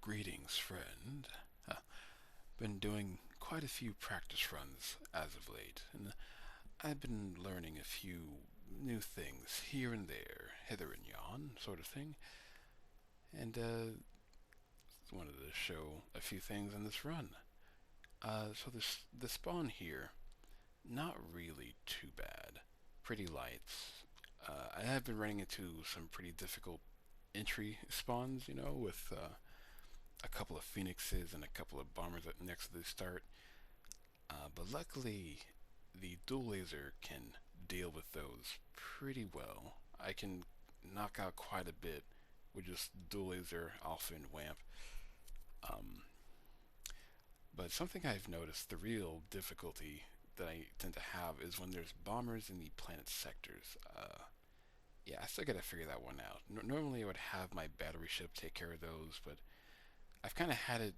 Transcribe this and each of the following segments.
Greetings, friend. Been doing quite a few practice runs as of late, and I've been learning a few new things here and there, hither and yon, sort of thing, and wanted to show a few things in this run. So the spawn here, not really too bad, pretty light. I have been running into some pretty difficult entry spawns, with a couple of phoenixes and a couple of bombers next to the start. But luckily, the dual laser can deal with those pretty well. I can knock out quite a bit with just dual laser, alpha, and wamp. Um, but something I've noticed, the real difficulty that I tend to have is when there's bombers in the planet sectors. Yeah, I still gotta figure that one out. Normally, I would have my battery ship take care of those, but I've kind of had it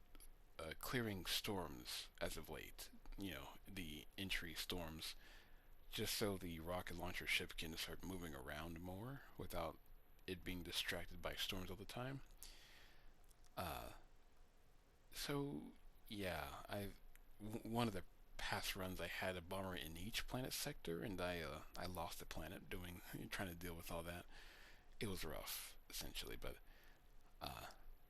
clearing storms as of late. The entry storms, just so the rocket launcher ship can start moving around more without it being distracted by storms all the time. Uh, so yeah, one of the past runs I had a bomber in each planet sector, and I lost the planet doing trying to deal with all that. It was rough, essentially, uh,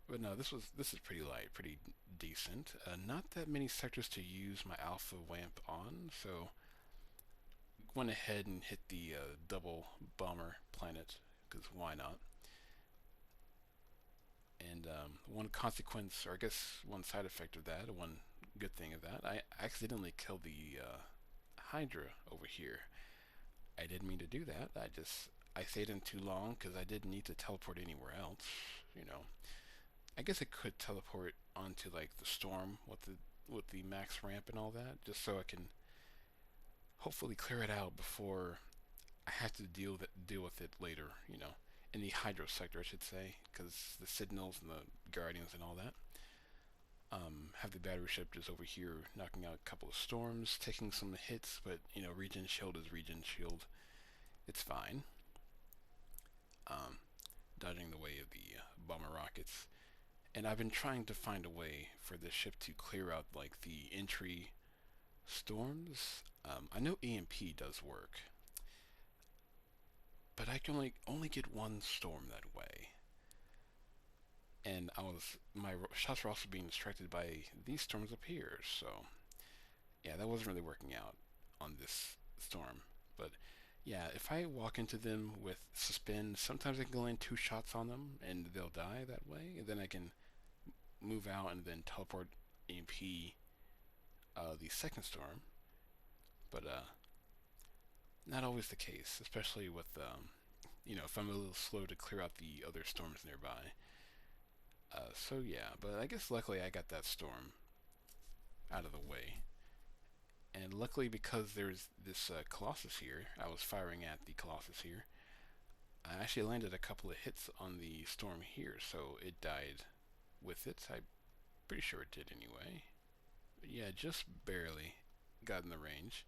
but no, this is pretty light, pretty decent. Not that many sectors to use my alpha wamp on, so went ahead and hit the double bomber planet because why not? And one consequence, or I guess one side effect of that, one good thing of that, I accidentally killed the Hydra over here. I didn't mean to do that. I stayed in too long because I didn't need to teleport anywhere else. You know, I guess I could teleport onto like the storm with the max ramp and all that, just so I can hopefully clear it out before I have to deal with it later. In the hydro sector, I should say, because the signals and the guardians and all that. Have the battery ship just over here knocking out a couple of storms, taking some hits, but regen shield is regen shield. It's fine. Um, Dodging the way of the bomber rockets. And I've been trying to find a way for this ship to clear out like the entry storms. I know EMP does work, but I can only get one storm that way. And my shots were also being distracted by these storms up here. So yeah, that wasn't really working out on this storm. But yeah, if I walk into them with suspend, sometimes I can land two shots on them and they'll die that way. And then I can move out and then teleport EMP the second storm. But not always the case, especially with if I'm a little slow to clear out the other storms nearby. So yeah, but I guess luckily I got that storm out of the way. And luckily, because there's this Colossus here, I was firing at the Colossus here. I actually landed a couple of hits on the storm here, so it died with it. I'm pretty sure it did anyway. But yeah, just barely got in the range.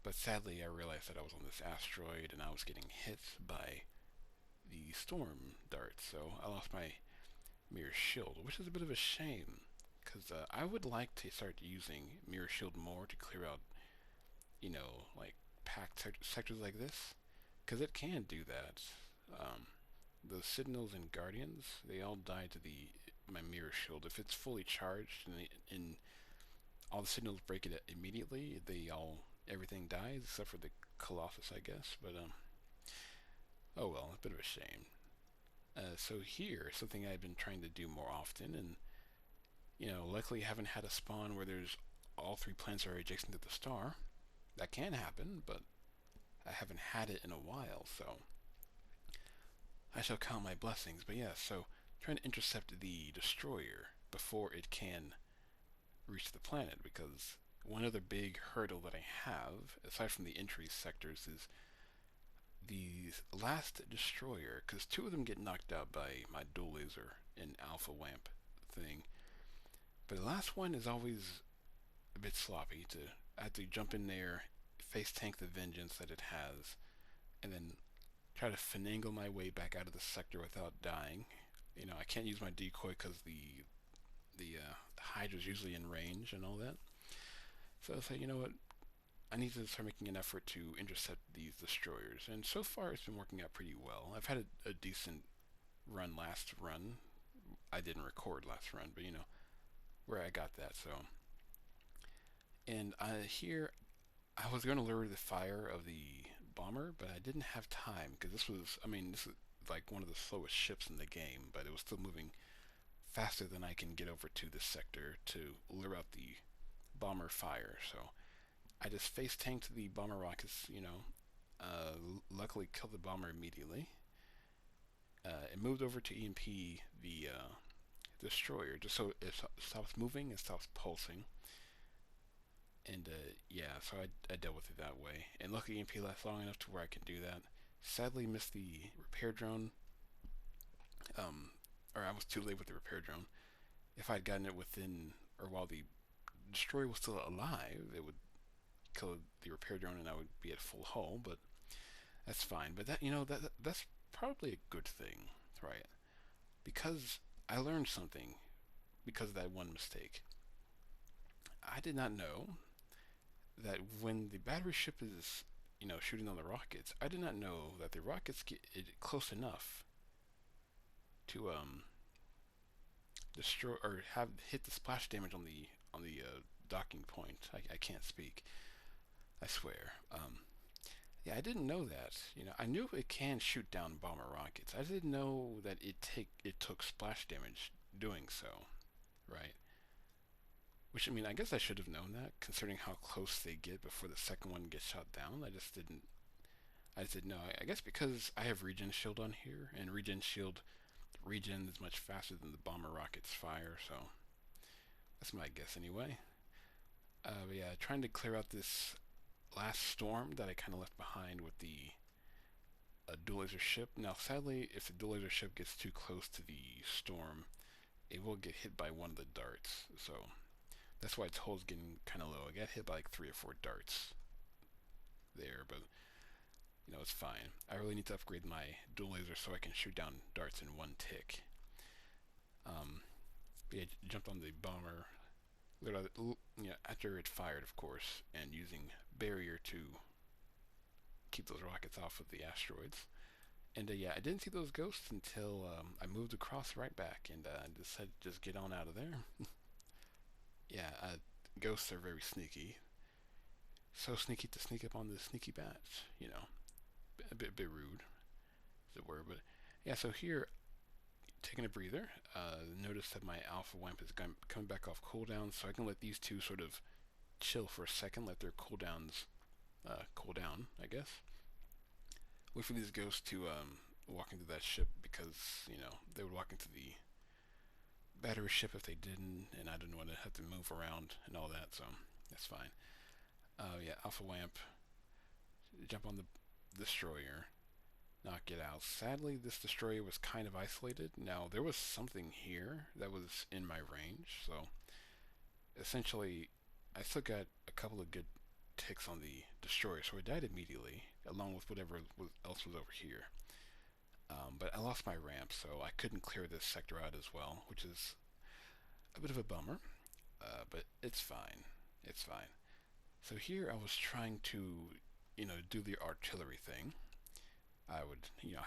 But sadly, I realized that I was on this asteroid and I was getting hit by the storm darts, so I lost my mirror shield, which is a bit of a shame. Because I would like to start using mirror shield more to clear out, like packed sectors like this. Because it can do that. Um, the Sentinels and Guardians, they all die to the my mirror shield. If it's fully charged and all the Sentinels break it immediately, everything dies except for the Colossus, I guess. But oh well, a bit of a shame. So here, something I've been trying to do more often, and luckily I haven't had a spawn where there's all three planets are adjacent to the star. That can happen, but I haven't had it in a while, so I shall count my blessings. But yeah, so trying to intercept the destroyer before it can reach the planet, because one other big hurdle that I have, aside from the entry sectors, is the last destroyer, because two of them get knocked out by my dual laser and alpha wamp thing. But the last one is always a bit sloppy. I have to jump in there, face tank the vengeance that it has, and then try to finagle my way back out of the sector without dying. I can't use my decoy because the the Hydra's usually in range and all that. So I was like, you know what? I need to start making an effort to intercept these destroyers. And so far, it's been working out pretty well. I've had a decent run last run. I didn't record last run, but where I got that. So, and here I was going to lure the fire of the bomber, but I didn't have time because this is like one of the slowest ships in the game, but it was still moving faster than I can get over to this sector to lure out the bomber fire. So I just face tanked the bomber rockets, luckily killed the bomber immediately. It moved over to EMP the destroyer just so it stops moving and stops pulsing. And yeah, so I dealt with it that way. And luckily EMP lasts long enough to where I can do that. Sadly missed the repair drone. Um, or I was too late with the repair drone. If I'd gotten it within, or while the destroyer was still alive, it would kill the repair drone and I would be at full hull, but that's fine. But that's probably a good thing, right? Because I learned something because of that one mistake. I did not know that when the battery ship is, shooting on the rockets, I did not know that the rockets get it close enough to destroy or have hit the splash damage on the docking point. I can't speak. I swear. Yeah, I didn't know that. I knew it can shoot down bomber rockets. I didn't know that it took splash damage doing so, right? Which I mean, I guess I should have known that, considering how close they get before the second one gets shot down. I just didn't. I just didn't know. I guess because I have regen shield on here, and regen shield regen is much faster than the bomber rockets fire. So that's my guess anyway. But yeah, trying to clear out this last storm that I kind of left behind with the dual laser ship. Now, sadly, if the dual laser ship gets too close to the storm, it will get hit by one of the darts. So that's why its hull's getting kind of low. I got hit by like 3 or 4 darts there, but it's fine. I really need to upgrade my dual laser so I can shoot down darts in one tick. Yeah, jumped on the bomber. After it fired, of course, and using barrier to keep those rockets off of the asteroids. And yeah, I didn't see those ghosts until I moved across right back and decided to just get on out of there. Yeah, ghosts are very sneaky. So sneaky to sneak up on the sneaky bats. A bit rude, as it were. But yeah, so here, taking a breather, notice that my alpha wamp is coming back off cooldown, so I can let these two sort of chill for a second, let their cooldowns cool down, I guess. Wait for these ghosts to walk into that ship because, they would walk into the battery ship if they didn't, and I didn't want to have to move around and all that, so that's fine. Yeah, Alpha Wamp, jump on the destroyer, knock it out. Sadly, this destroyer was kind of isolated. Now, there was something here that was in my range, so essentially, I still got a couple of good ticks on the destroyer, so I died immediately, along with whatever else was over here. But I lost my ramp, so I couldn't clear this sector out as well, which is a bit of a bummer, but it's fine. It's fine. So here I was trying to, do the artillery thing. I would,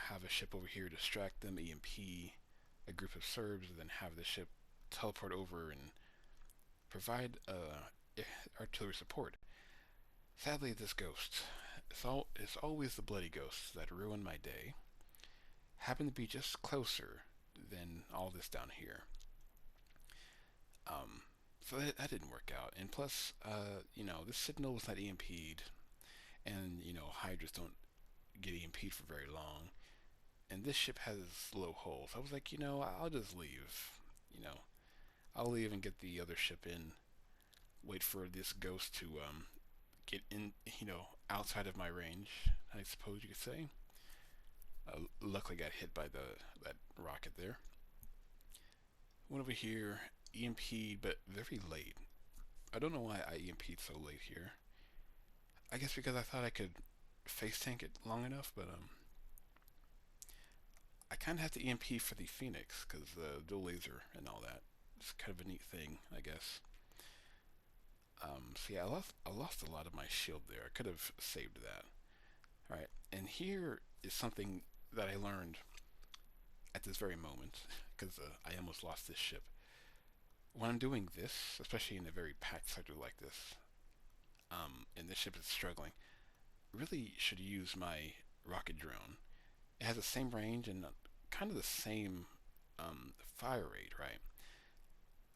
have a ship over here, distract them, EMP a group of Serbs, and then have the ship teleport over and provide artillery support. Sadly, this ghost, it's always the bloody ghosts that ruin my day, happen to be just closer than all this down here. So that didn't work out. And plus, this signal was not EMP'd, and, Hydras don't get EMP'd for very long. And this ship has low hulls. I was like, I'll just leave. I'll leave and get the other ship in. Wait for this ghost to get in, outside of my range, I suppose you could say. Luckily got hit by that rocket there. Went over here, EMP'd, but very late. I don't know why I EMP'd so late here. I guess because I thought I could face tank it long enough, but I kind of have to EMP for the Phoenix because the dual laser and all that. It's kind of a neat thing, I guess. So yeah, I lost a lot of my shield there. I could have saved that. All right, and here is something that I learned at this very moment, because I almost lost this ship. When I'm doing this, especially in a very packed sector like this, and this ship is struggling, really should use my rocket drone. It has the same range and kind of the same fire rate, right?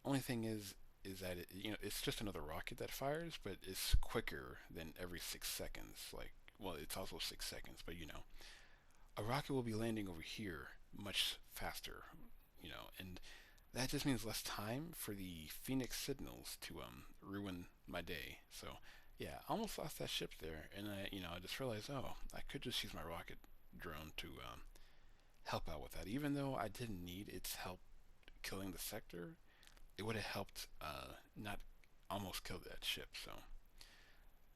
Only thing is that it's just another rocket that fires, but it's quicker than every 6 seconds. Like, well, it's also 6 seconds, but a rocket will be landing over here much faster, and that just means less time for the Phoenix signals to ruin my day. So yeah, I almost lost that ship there, and I just realized, oh, I could just use my rocket drone to help out with that. Even though I didn't need its help killing the sector, it would have helped not almost kill that ship. So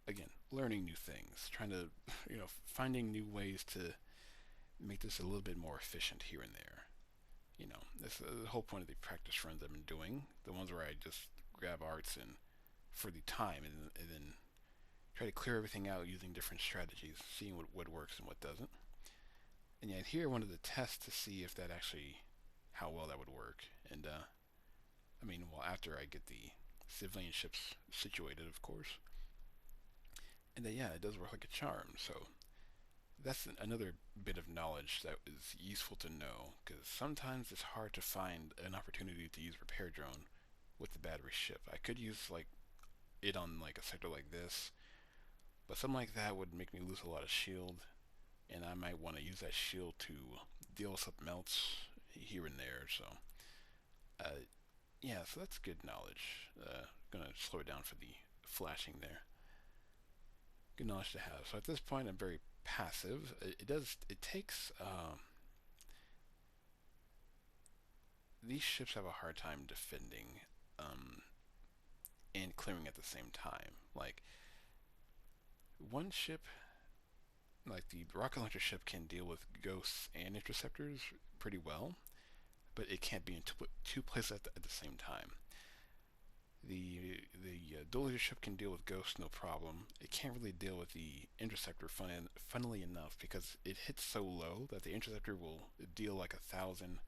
again, learning new things, trying to finding new ways to make this a little bit more efficient here and there. That's the whole point of the practice runs I've been doing. The ones where I just grab arts and for the time, and then try to clear everything out using different strategies, seeing what works and what doesn't. And yet here I wanted to test to see if that actually, how well that would work. And well, after I get the civilian ships situated, of course. And then, yeah, it does work like a charm. So that's another bit of knowledge that is useful to know, because sometimes it's hard to find an opportunity to use repair drone with the battery ship. I could use like it on like a sector like this, but something like that would make me lose a lot of shield, and I might want to use that shield to deal with something else here and there. So uh, yeah, so that's good knowledge. Gonna slow it down for the flashing there. Good knowledge to have. So at this point, I'm very passive. It takes these ships have a hard time defending um, and clearing at the same time. Like one ship, like the rocket launcher ship, can deal with ghosts and interceptors pretty well, but it can't be in two places at the same time. The dual laser ship can deal with ghosts no problem. It can't really deal with the interceptor, funnily enough, because it hits so low that the interceptor will deal like 1,000,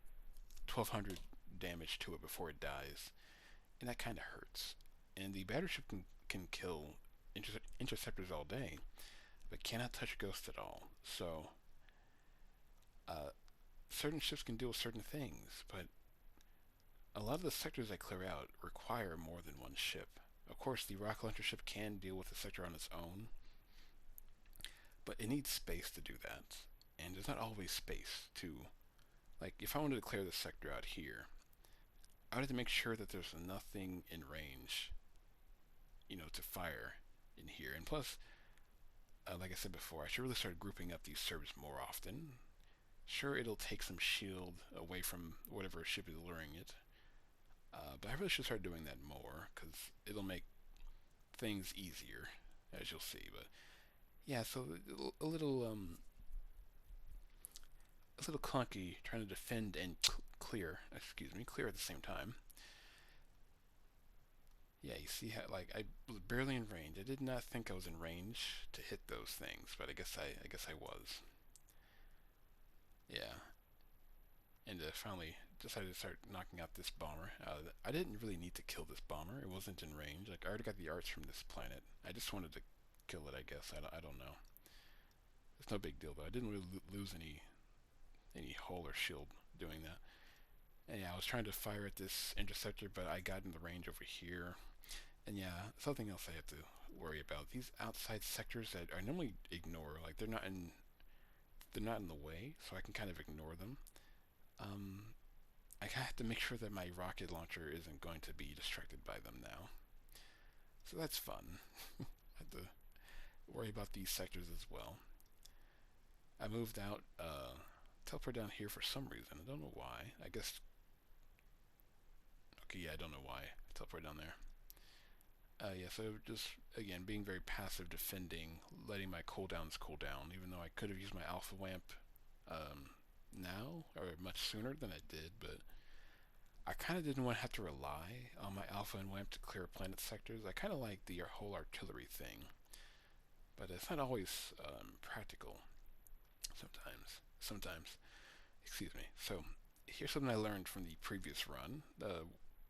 1,200 damage to it before it dies, and that kind of hurts. And the battle ship can kill interceptors all day, but cannot touch ghosts at all. So, uh, certain ships can deal with certain things, but a lot of the sectors I clear out require more than one ship. Of course, the rocket launcher ship can deal with the sector on its own, but it needs space to do that, and there's not always space to. Like, if I wanted to clear the sector out here, I would have to make sure that there's nothing in range, to fire in here. And plus, like I said before, I should really start grouping up these servers more often. Sure, it'll take some shield away from whatever ship is luring it, but I really should start doing that more, because it'll make things easier, as you'll see. But yeah, so a little clunky trying to defend and clear at the same time. Yeah, you see how, like, I was barely in range. I did not think I was in range to hit those things, but I guess I was. Yeah, and finally decided to start knocking out this bomber. I didn't really need to kill this bomber. It wasn't in range. Like, I already got the arts from this planet. I just wanted to kill it, I guess. I don't know. It's no big deal though. I didn't really lose any hull or shield doing that. And yeah, I was trying to fire at this interceptor, but I got in the range over here. And yeah, something else I have to worry about. These outside sectors that I normally ignore, like they're not in the way, so I can kind of ignore them. Um, I have to make sure that my rocket launcher isn't going to be distracted by them now. So that's fun. I have to worry about these sectors as well. I moved out, teleport down here for some reason. I don't know why. I guess. Okay, yeah, I don't know why. I teleport down there. Yeah, so just, again, being very passive defending, letting my cooldowns cool down, even though I could have used my alpha wamp now, or much sooner than I did, but I kind of didn't want to have to rely on my Alpha and WAMP to clear planet sectors. I kind of like the whole artillery thing, but it's not always practical sometimes. Sometimes, excuse me. So here's something I learned from the previous run.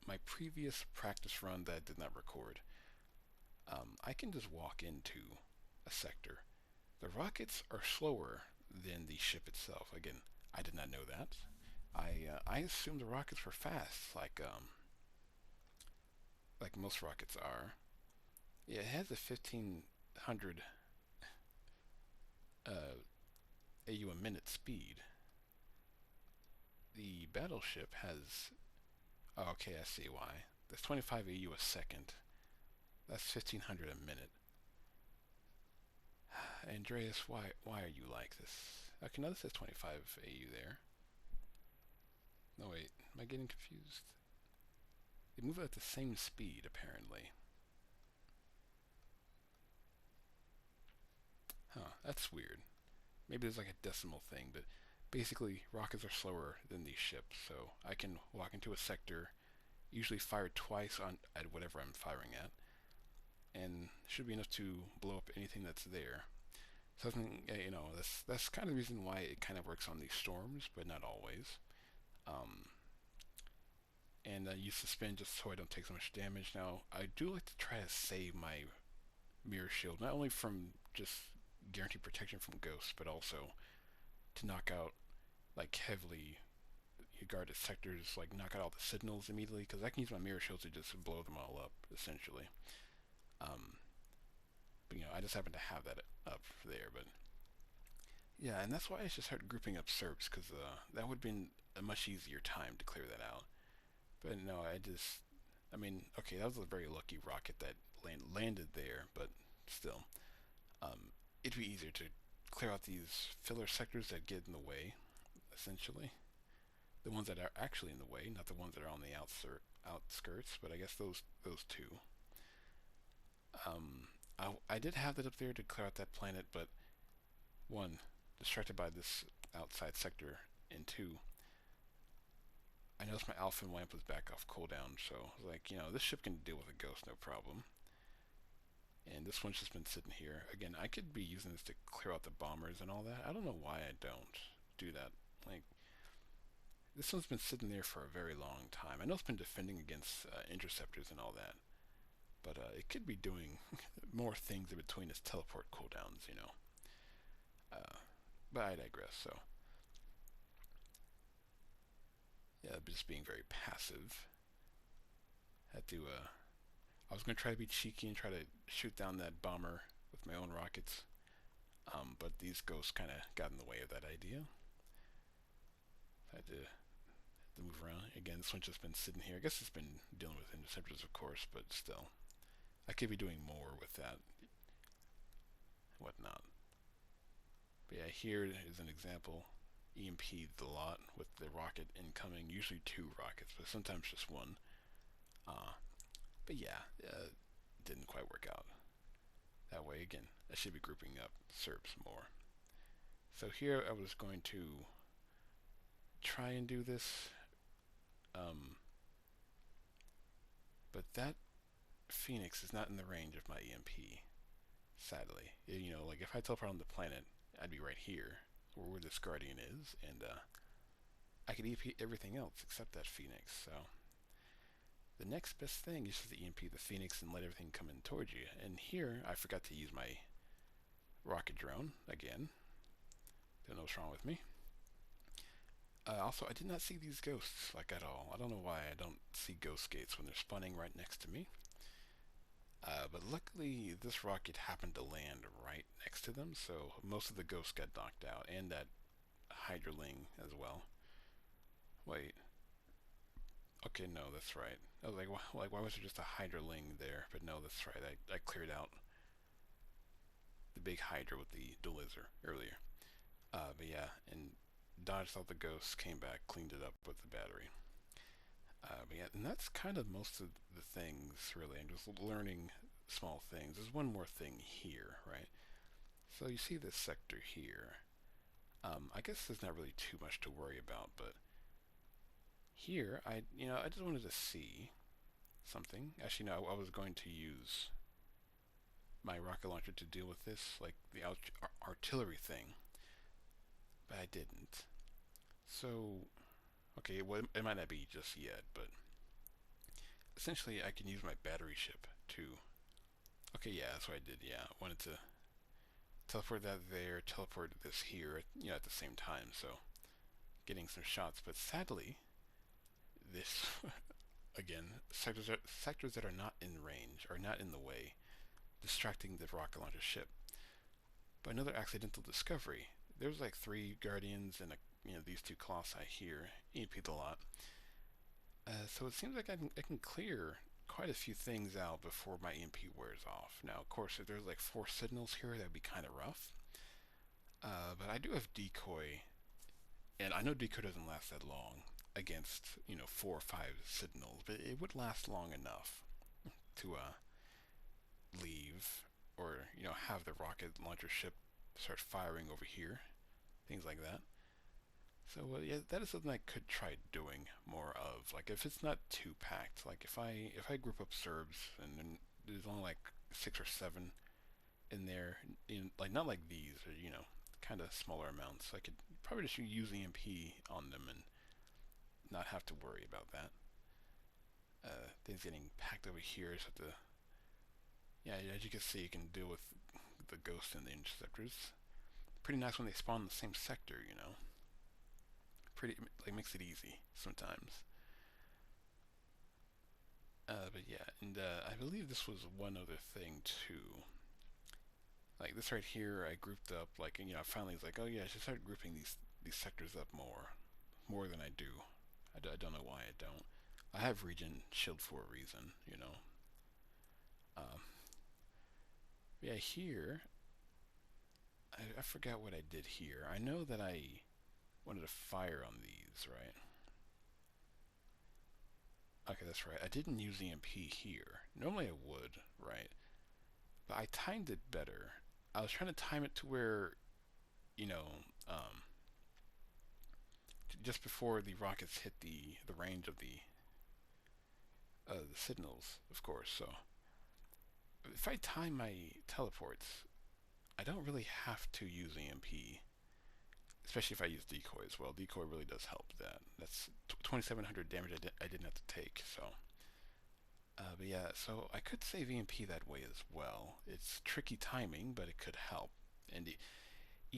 My previous practice run that I did not record. I can just walk into a sector. The rockets are slower than the ship itself. Again, I did not know that. I assumed the rockets were fast, like most rockets are. Yeah, it has a 1500 uh, AU a minute speed. The battleship has. Oh, okay, I see why. That's 25 AU a second. That's 1500 a minute. Andreas, why are you like this? Okay, now this says 25 AU there. No wait, am I getting confused? They move at the same speed apparently. Huh, that's weird. Maybe there's like a decimal thing, but basically rockets are slower than these ships, so I can walk into a sector, usually fire twice on at whatever I'm firing at, and should be enough to blow up anything that's there. Something that's kind of the reason why it kind of works on these storms, but not always. Um, and I use suspend just so I don't take so much damage. Now I do like to try to save my mirror shield, not only from just guaranteed protection from ghosts, but also to knock out like heavily guarded sectors, like knock out all the signals immediately, because I can use my mirror shield to just blow them all up essentially. Um, but I just happen to have that up there. But yeah, and that's why I just started grouping up SERPs, because that would have been a much easier time to clear that out. But no, I mean, okay, that was a very lucky rocket that landed there, but still, um, it'd be easier to clear out these filler sectors that get in the way, essentially. The ones that are actually in the way, not the ones that are on the outskirts, but I guess those two. I did have that up there to clear out that planet, but one, distracted by this outside sector, and two, I noticed my alpha and lamp was back off cooldown, so I was like, this ship can deal with a ghost, no problem. And this one's just been sitting here. Again, I could be using this to clear out the bombers and all that. I don't know why I don't do that. Like, this one's been sitting there for a very long time. I know it's been defending against interceptors and all that, but it could be doing more things in between its teleport cooldowns. Uh, but I digress. So yeah, just being very passive. Had to. I was gonna try to be cheeky and try to shoot down that bomber with my own rockets, but these ghosts kind of got in the way of that idea. I had to move around again. This one's just been sitting here. I guess it's been dealing with interceptors, of course, but still, I could be doing more with that, whatnot. But yeah, here is an example. EMP'd a lot with the rocket incoming. Usually two rockets, but sometimes just one. Uh, but yeah, didn't quite work out that way. Again, I should be grouping up SERPs more. So here I was going to try and do this, um, but that Phoenix is not in the range of my EMP. Sadly, like if I teleport on the planet, I'd be right here, where this Guardian is, and I could EP everything else except that Phoenix. So the next best thing is just to EMP the Phoenix and let everything come in towards you. And here, I forgot to use my rocket drone again. Don't know what's wrong with me. Also, I did not see these ghosts, like, at all. I don't know why I don't see ghost gates when they're spawning right next to me. But luckily, this rocket happened to land right next to them, so most of the ghosts got knocked out, and that Hydraling as well. Wait. Okay, no, that's right. I was like, why was there just a Hydraling there? But no, that's right. I cleared out the big Hydra with the Delizer earlier. But yeah, and dodged out the ghosts, came back, cleaned it up with the battery. But yeah, and that's kind of most of the things, really. I'm just learning small things. There's one more thing here, right? So you see this sector here. I guess there's not really too much to worry about, but here, I just wanted to see something. Actually, no, I was going to use my rocket launcher to deal with this, like the artillery thing, but I didn't. So, okay, well, it might not be just yet, but essentially, I can use my battery ship to. Okay, yeah, that's what I did. Yeah, I wanted to teleport that there, teleport this here, at the same time. So, getting some shots, but sadly, this again, sectors that are not in range, are not in the way, distracting the rocket launcher ship. But another accidental discovery. There's like three guardians and these two colossi here. EMP'd a lot. So it seems like I can clear quite a few things out before my EMP wears off. Now, of course, if there's like four signals here, that'd be kind of rough. But I do have decoy, and I know decoy doesn't last that long against four or five signals, but it would last long enough to leave or have the rocket launcher ship start firing over here, things like that. So yeah, that is something I could try doing more of. Like if it's not too packed, like if I group up Serbs and then there's only like six or seven in there, like not like these, or kind of smaller amounts. I could probably just use EMP on them and not have to worry about that. Things getting packed over here, so have to. Yeah, as you can see, you can deal with the ghosts and the interceptors. Pretty nice when they spawn in the same sector. Pretty like makes it easy sometimes. But yeah, and I believe this was one other thing too. Like this right here, I grouped up like finally it's like, oh yeah, I should start grouping these sectors up more than I do. I don't know why I don't. I have region shield for a reason. Um, yeah, here I forgot what I did here. I know that I wanted to fire on these, right? Okay, that's right. I didn't use EMP here. Normally I would, right? But I timed it better. I was trying to time it to where, you know, um, just before the rockets hit the range of the signals, of course. So if I time my teleports, I don't really have to use EMP, especially if I use decoy as well. Decoy really does help that. That's 2,700 damage I didn't have to take. So, but yeah, so I could save EMP that way as well. It's tricky timing, but it could help. And the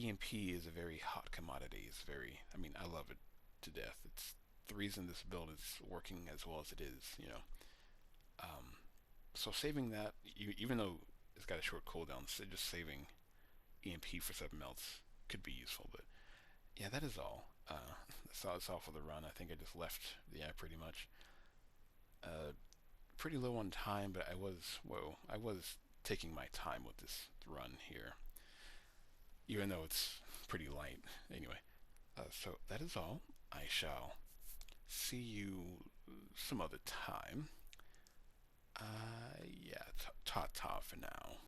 EMP is a very hot commodity. It's very, I mean, I love it to death. It's the reason this build is working as well as it is. Um, so saving that, even though it's got a short cooldown, so just saving EMP for 7 melts could be useful. But yeah, that is all. That's all for the run. I think I just left the app pretty much. Uh, Pretty low on time, but I was taking my time with this run here, even though it's pretty light. Anyway, so that is all. I shall see you some other time. Yeah, ta ta for now.